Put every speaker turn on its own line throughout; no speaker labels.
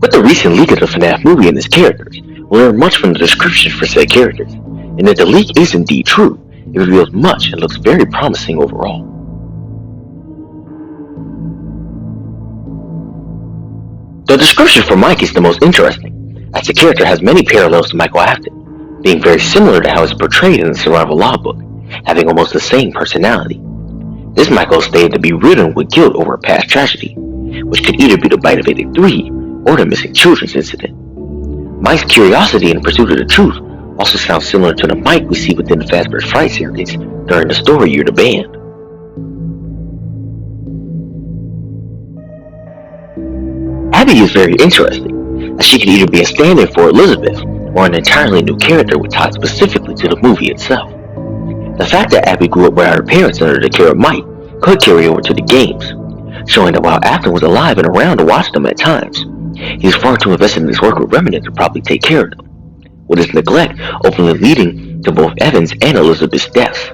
With the recent leak of the FNAF movie and its characters, we learn much from the descriptions for said characters, and if the leak is indeed true, it reveals much and looks very promising overall. The description for Mike is the most interesting, as the character has many parallels to Michael Afton, being very similar to how it's portrayed in the survival logbook, having almost the same personality. This Michael is stated to be ridden with guilt over a past tragedy, which could either be the bite of 83 or the missing children's incident. Mike's curiosity in pursuit of the truth also sounds similar to the Mike we see within the Fazbear's Fright series during the story You're the Band. Abby is very interesting, as she could either be a stand-in for Elizabeth or an entirely new character with ties specifically to the movie itself. The fact that Abby grew up without her parents under the care of Mike could carry over to the games, showing that while Afton was alive and around to watch them at times, he was far too invested in his work with Remnant to probably take care of them, with his neglect openly leading to both Evan's and Elizabeth's deaths.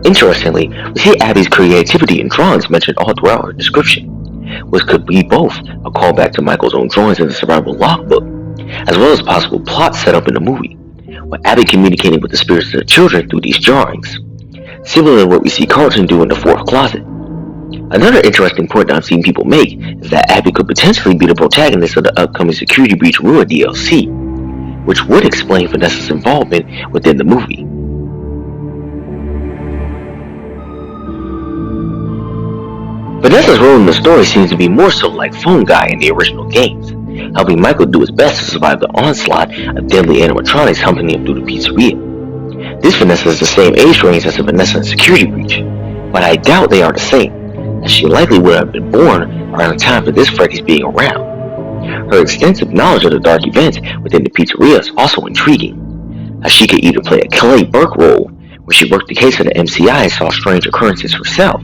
Interestingly, we see Abby's creativity in drawings mentioned all throughout her description, which could be both a callback to Michael's own drawings in the survival logbook, as well as possible plot set up in the movie, with Abby communicating with the spirits of the children through these drawings, similar to what we see Carlton do in the fourth closet. Another interesting point that I've seen people make is that Abby could potentially be the protagonist of the upcoming Security Breach Ruin DLC, which would explain Vanessa's involvement within the movie. Vanessa's role in the story seems to be more so like Phone Guy in the original games, helping Michael do his best to survive the onslaught of deadly animatronics humping him through the pizzeria. This Vanessa is the same age range as the Vanessa in Security Breach, but I doubt they are the same, as she likely would have been born around the time for this Freddy's being around. Her extensive knowledge of the dark events within the pizzeria is also intriguing, as she could either play a Kelly Burke role, where she worked the case of the MCI and saw strange occurrences herself,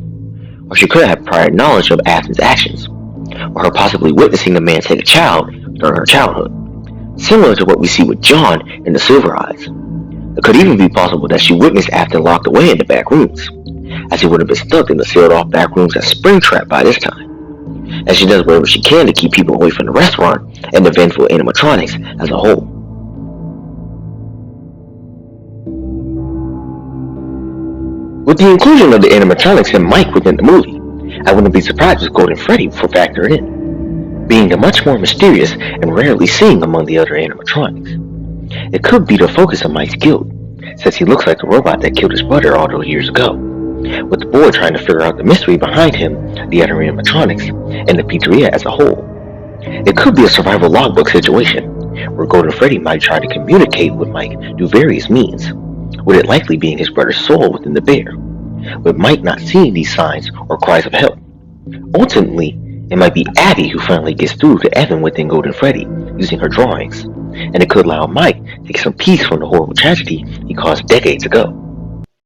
or she could have prior knowledge of Afton's actions, or her possibly witnessing the man take a child during her childhood, similar to what we see with John in the Silver Eyes. It could even be possible that she witnessed Afton locked away in the back rooms, as he would have been stuck in the sealed-off back rooms at Springtrap by this time, as she does whatever she can to keep people away from the restaurant and the vengeful animatronics as a whole. With the inclusion of the animatronics and Mike within the movie, I wouldn't be surprised if Golden Freddy were factored in, being the much more mysterious and rarely seen among the other animatronics. It could be the focus of Mike's guilt, since he looks like the robot that killed his brother all those years ago, with the boy trying to figure out the mystery behind him, the other animatronics, and the pizzeria as a whole. It could be a survival logbook situation, where Golden Freddy might try to communicate with Mike through various means, with it likely being his brother's soul within the bear, with Mike not seeing these signs or cries of help. Ultimately, it might be Abby who finally gets through to Evan within Golden Freddy using her drawings, and it could allow Mike to get some peace from the horrible tragedy he caused decades ago.